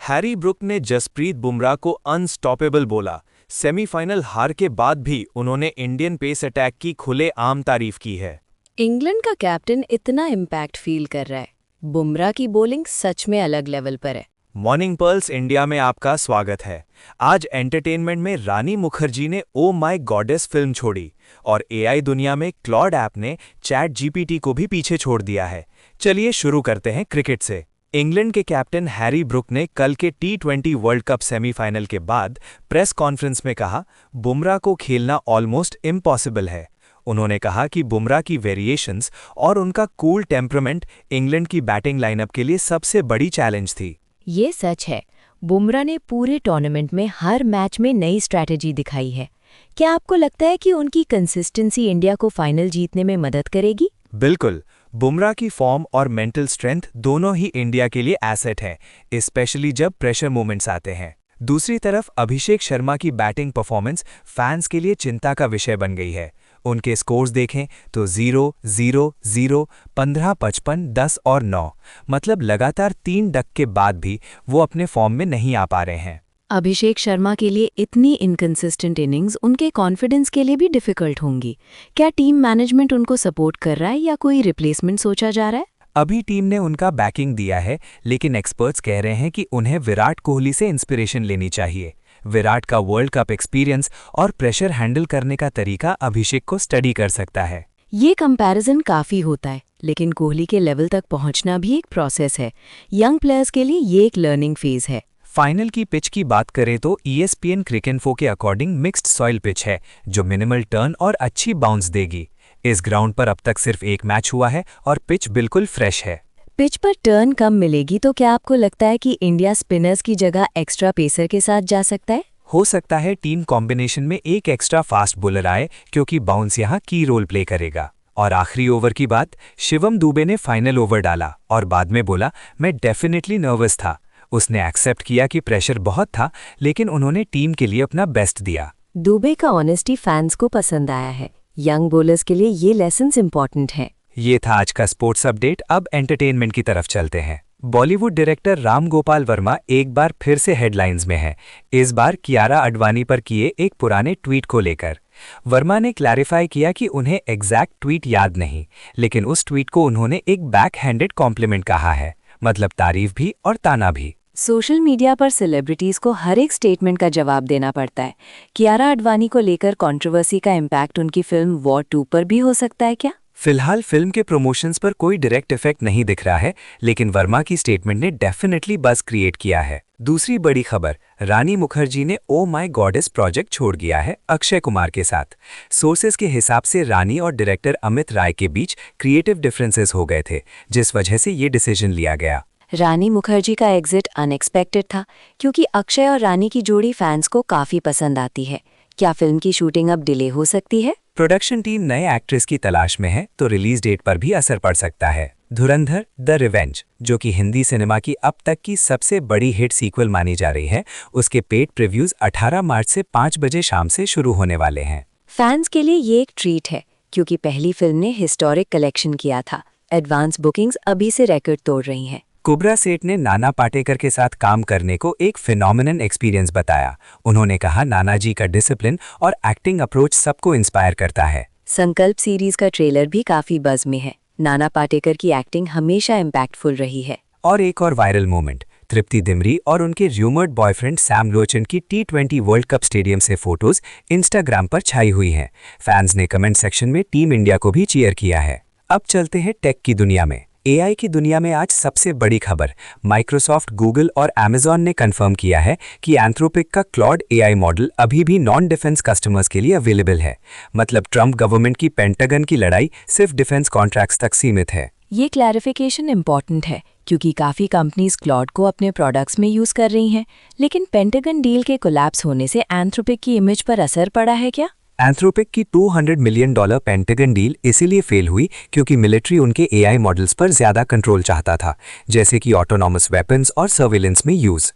Harry Brook ने जसप्रीत बुमराह को unstoppable बोला। सेमीफाइनल हार के बाद भी उन्होंने इंडियन पेस अटैक की खुलेआम तारीफ की है। इंग्लैंड का कैप्टन इतना इम्पैक्ट फील कर रहा है। बुमराह की बॉलिंग सच में अलग लेवल पर है। मॉर्निंग पर्ल्स इंडिया में आपका स्वागत है। आज एंटरटेनमेंट में रानी मुखर्जी ने ओ माय गॉडेस फिल्म छोड़ी और एआई दुनिया में क्लॉड ऐप ने चैट जीपीटी को भी पीछे छोड़ दिया है। चलिए शुरू करते हैं क्रिकेट से। इंग्लैंड के कैप्टन हैरी ब्रुक ने कल के टी20 वर्ल्ड कप सेमीफाइनल के बाद प्रेस कॉन्फ्रेंस में कहा, बुमराह को खेलना ऑलमोस्ट इम्पॉसिबल है। उन्होंने कहा कि बुमराह की वेरिएशंस और उनका कूल टेम्परामेंट इंग्लैंड की बैटिंग लाइनअप के लिए सबसे बड़ी चैलेंज थी। ये सच है। बुमराह ने पूरे टूर्नामेंट में हर मैच में नई स्ट्रैटेजी दिखाई है। क्या आपको लगता है कि उनकी कंसिस्टेंसी इंडिया को फाइनल जीतने में मदद करेगी? बिल्कुल। बुमराह की फॉर्म और मेंटल स्ट्रेंथ दोनों ही इंडिया के लिए एसेट है, स्पेशली जब प्रेशर मोमेंट्स आते हैं। दूसरी तरफ अभिषेक शर्मा की बैटिंग परफॉर्मेंस फैंस के लिए चिंता का विषय बन गई है। उनके स्कोर्स देखें तो 0, 0, 0, 15, 55, 10 और 9, मतलब लगातार 3 डक के बाद भी वो अपने फॉर्म में नहीं आ पा रहे हैं। अभिषेक शर्मा के लिए इतनी इनकंसिस्टेंट इनिंग्स उनके कॉन्फिडेंस के लिए भी डिफिकल्ट होंगी। क्या टीम मैनेजमेंट उनको सपोर्ट कर रहा है या कोई रिप्लेसमेंट सोचा जा रहा है? अभी टीम ने उनका बैकिंग दिया है, लेकिन एक्सपर्ट्स कह रहे हैं कि उन्हें विराट कोहली से इंस्पिरेशन लेनी चाहिए। विराट का वर्ल्ड कप एक्सपीरियंस और प्रेशर हैंडल करने का तरीका अभिषेक को स्टडी कर सकता है। ये कंपैरिजन काफ़ी होता है, लेकिन कोहली के लेवल तक पहुंचना भी एक प्रोसेस है। यंग प्लेयर्स के लिए ये एक लर्निंग फेज है। फाइनल की पिच की बात करें तो ESPN क्रिकेइन्फो के अकॉर्डिंग मिक्स्ड सॉइल पिच है, जो मिनिमल टर्न और अच्छी बाउंस देगी। इस ग्राउंड पर अब तक सिर्फ एक मैच हुआ है और पिच बिल्कुल फ्रेश है। पिच पर टर्न कम मिलेगी तो क्या आपको लगता है कि इंडिया स्पिनर्स की जगह एक्स्ट्रा पेसर के साथ जा सकता है? हो सकता है टीम कॉम्बिनेशन में एक एक्स्ट्रा फास्ट बॉलर आए, क्योंकि बाउंस यहाँ की रोल प्ले करेगा। और आखिरी ओवर की बात, शिवम दुबे ने फाइनल ओवर डाला और बाद में बोला, मैं डेफिनेटली नर्वस था। उसने एक्सेप्ट किया कि प्रेशर बहुत था, लेकिन उन्होंने टीम के लिए अपना बेस्ट दिया। दुबे का ऑनेस्टी फैंस को पसंद आया है। यंग बॉलर्स के लिए ये लेसन्स इंपॉर्टेंट हैं। ये था आज का स्पोर्ट्स अपडेट। अब एंटरटेनमेंट की तरफ चलते हैं। बॉलीवुड डायरेक्टर राम गोपाल वर्मा एक बार फिर से हेडलाइंस में है, इस बार कियारा आडवाणी पर किए एक पुराने ट्वीट को लेकर। वर्मा ने क्लैरिफाई किया कि उन्हें एग्जैक्ट ट्वीट याद नहीं, लेकिन उस ट्वीट को उन्होंने एक बैक हैंडेड कॉम्प्लीमेंट कहा है, मतलब तारीफ भी और ताना भी। सोशल मीडिया पर सेलिब्रिटीज को हर एक स्टेटमेंट का जवाब देना पड़ता है। कियारा आडवाणी को लेकर कंट्रोवर्सी का इम्पैक्ट उनकी फिल्म वॉर 2 पर भी हो सकता है क्या? फिलहाल फिल्म के प्रमोशंस पर कोई डायरेक्ट इफेक्ट नहीं दिख रहा है, लेकिन वर्मा की स्टेटमेंट ने डेफिनेटली बज़ क्रिएट किया है। दूसरी बड़ी खबर, रानी मुखर्जी ने ओ माय गॉडेस प्रोजेक्ट छोड़ दिया है अक्षय कुमार के साथ। सोर्सेज के हिसाब से रानी और डायरेक्टर अमित राय के बीच क्रिएटिव डिफरेंसेस हो गए थे, जिस वजह से ये डिसीजन लिया गया। रानी मुखर्जी का एग्जिट अनएक्सपेक्टेड था, क्योंकि अक्षय और रानी की जोड़ी फैंस को काफी पसंद आती है। क्या फिल्म की शूटिंग अब डिले हो सकती है? प्रोडक्शन टीम नए एक्ट्रेस की तलाश में है, तो रिलीज डेट पर भी असर पड़ सकता है। धुरंधर द रिवेंज, जो कि हिंदी सिनेमा की अब तक की सबसे बड़ी हिट सीक्वल मानी जा रही है, उसके पेड प्रीव्यूज 18 मार्च से 5 बजे शाम से शुरू होने वाले हैं। फैंस के लिए ये एक ट्रीट है, क्योंकि पहली फिल्म ने हिस्टोरिक कलेक्शन किया था। एडवांस बुकिंग्स अभी से रिकॉर्ड तोड़ रही हैं। कुब्रा सेठ ने नाना पाटेकर के साथ काम करने को एक फिनोमिनल एक्सपीरियंस बताया। उन्होंने कहा, नाना जी का डिसिप्लिन और एक्टिंग अप्रोच सबको इंस्पायर करता है। संकल्प सीरीज का ट्रेलर भी काफी बज़ में है। नाना पाटेकर की एक्टिंग हमेशा इम्पैक्टफुल रही है। और एक और वायरल मोमेंट, तृप्ति दिमरी और उनके र्यूमर्ड बॉयफ्रेंड सैम लोचन की T20 वर्ल्ड कप स्टेडियम से फोटोज इंस्टाग्राम पर छाई हुई हैं। फैंस ने कमेंट सेक्शन में टीम इंडिया को भी चीयर किया है। अब चलते हैं टेक की दुनिया में। एआई की दुनिया में आज सबसे बड़ी खबर, माइक्रोसॉफ्ट, गूगल और अमेजॉन ने कंफर्म किया है कि एंथ्रोपिक का क्लॉड एआई मॉडल अभी भी नॉन डिफेंस कस्टमर्स के लिए अवेलेबल है। मतलब ट्रंप गवर्नमेंट की पेंटागन की लड़ाई सिर्फ डिफेंस कॉन्ट्रैक्ट्स तक सीमित है। ये क्लैरिफिकेशन इम्पॉर्टेंट है, क्योंकि काफ़ी कंपनीज क्लॉड को अपने प्रोडक्ट्स में यूज़ कर रही हैं। लेकिन पेंटागन डील के कोलैप्स होने से एंथ्रोपिक की इमेज पर असर पड़ा है क्या? एंथ्रोपिक की $200 मिलियन पेंटागन डील इसीलिए फेल हुई क्योंकि मिलिट्री उनके एआई मॉडल्स पर ज्यादा कंट्रोल चाहता था, जैसे कि ऑटोनॉमस वेपन्स और सर्विलेंस में यूज।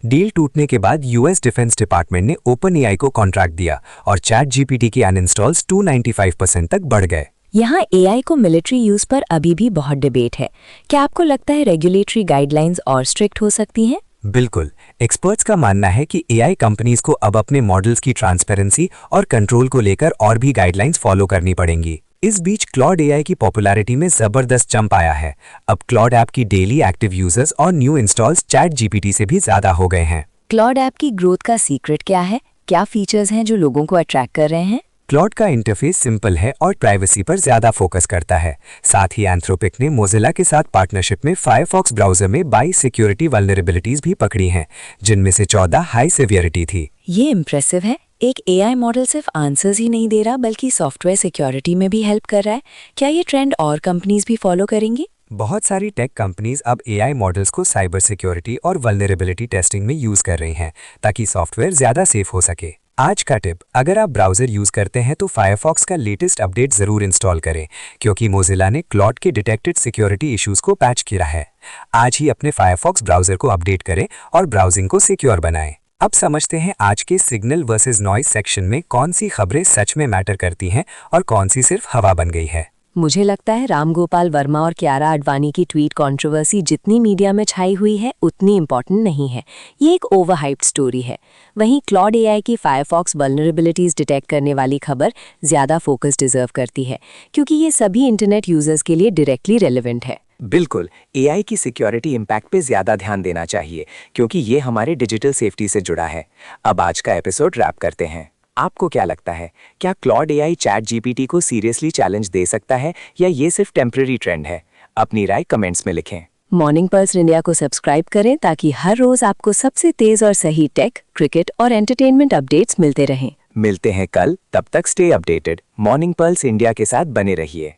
डील टूटने के बाद यूएस डिफेंस डिपार्टमेंट ने ओपन एआई को कॉन्ट्रैक्ट दिया और चैट जीपीटी के अनइंस्टॉल्स 295% तक बढ़ गए। यहाँ एआई को मिलिट्री यूज पर अभी भी बहुत डिबेट है। क्या आपको लगता है रेगुलेटरी गाइडलाइंस और स्ट्रिक्ट हो सकती हैं? बिल्कुल। एक्सपर्ट्स का मानना है कि एआई कंपनीज को अब अपने मॉडल्स की ट्रांसपेरेंसी और कंट्रोल को लेकर और भी गाइडलाइंस फॉलो करनी पड़ेंगी। इस बीच क्लॉड एआई की पॉपुलैरिटी में जबरदस्त जंप आया है। अब क्लॉड ऐप की डेली एक्टिव यूजर्स और न्यू इंस्टॉल्स चैट जीपीटी से भी ज्यादा हो गए हैं। क्लॉड ऐप की ग्रोथ का सीक्रेट क्या है? क्या फीचर्स हैं जो लोगों को अट्रैक्ट कर रहे हैं? क्लॉड का इंटरफेस सिंपल है और प्राइवेसी पर ज्यादा फोकस करता है। साथ ही एंथ्रोपिक ने मोजिला के साथ पार्टनरशिप में फायरफॉक्स ब्राउजर में 22 सिक्योरिटी वल्नरेबिलिटीज भी पकड़ी हैं, जिनमें से 14 हाई सिवियरिटी थी। ये इम्प्रेसिव है। एक एआई मॉडल सिर्फ आंसर्स ही नहीं दे रहा बल्कि सॉफ्टवेयर सिक्योरिटी में भी हेल्प कर रहा है। क्या ये ट्रेंड और कंपनीज भी फॉलो करेंगी? बहुत सारी टेक कंपनीज अब एआई मॉडल्स को साइबर सिक्योरिटी और वल्नरेबिलिटी टेस्टिंग में यूज कर रही हैं, ताकि सॉफ्टवेयर ज्यादा सेफ हो सके। आज का टिप, अगर आप ब्राउजर यूज करते हैं तो फायरफॉक्स का लेटेस्ट अपडेट जरूर इंस्टॉल करें, क्योंकि मोजिला ने क्लॉड के डिटेक्टेड सिक्योरिटी इश्यूज को पैच किया है। आज ही अपने फायरफॉक्स ब्राउजर को अपडेट करें और ब्राउजिंग को सिक्योर बनाएं। अब समझते हैं आज के सिग्नल वर्सेस नॉइज सेक्शन में कौन सी खबरें सच में मैटर करती हैं और कौन सी सिर्फ हवा बन गई है। मुझे लगता है राम गोपाल वर्मा और कियारा आडवाणी की ट्वीट कंट्रोवर्सी जितनी मीडिया में छाई हुई है उतनी इम्पोर्टेंट नहीं है। ये एक ओवरहाइप्ड स्टोरी है। वहीं क्लॉड एआई की फायरफॉक्स वल्नरेबिलिटीज डिटेक्ट करने वाली खबर ज़्यादा फोकस डिजर्व करती है, क्योंकि ये सभी इंटरनेट यूजर्स के लिए डायरेक्टली रेलेवेंट है। बिल्कुल, एआई की सिक्योरिटी इम्पैक्ट पे ज़्यादा ध्यान देना चाहिए, क्योंकि ये हमारे डिजिटल सेफ्टी से जुड़ा है। अब आज का एपिसोड रैप करते हैं। आपको क्या लगता है, क्या क्लॉड एआई चैट जीपीटी को सीरियसली चैलेंज दे सकता है या ये सिर्फ टेम्पररी ट्रेंड है? अपनी राय कमेंट्स में लिखें। मॉर्निंग पल्स इंडिया को सब्सक्राइब करें ताकि हर रोज आपको सबसे तेज और सही टेक, क्रिकेट और एंटरटेनमेंट अपडेट्स मिलते रहें। मिलते हैं कल, तब तक stay updated. Morning pulse India के साथ बने रहिए।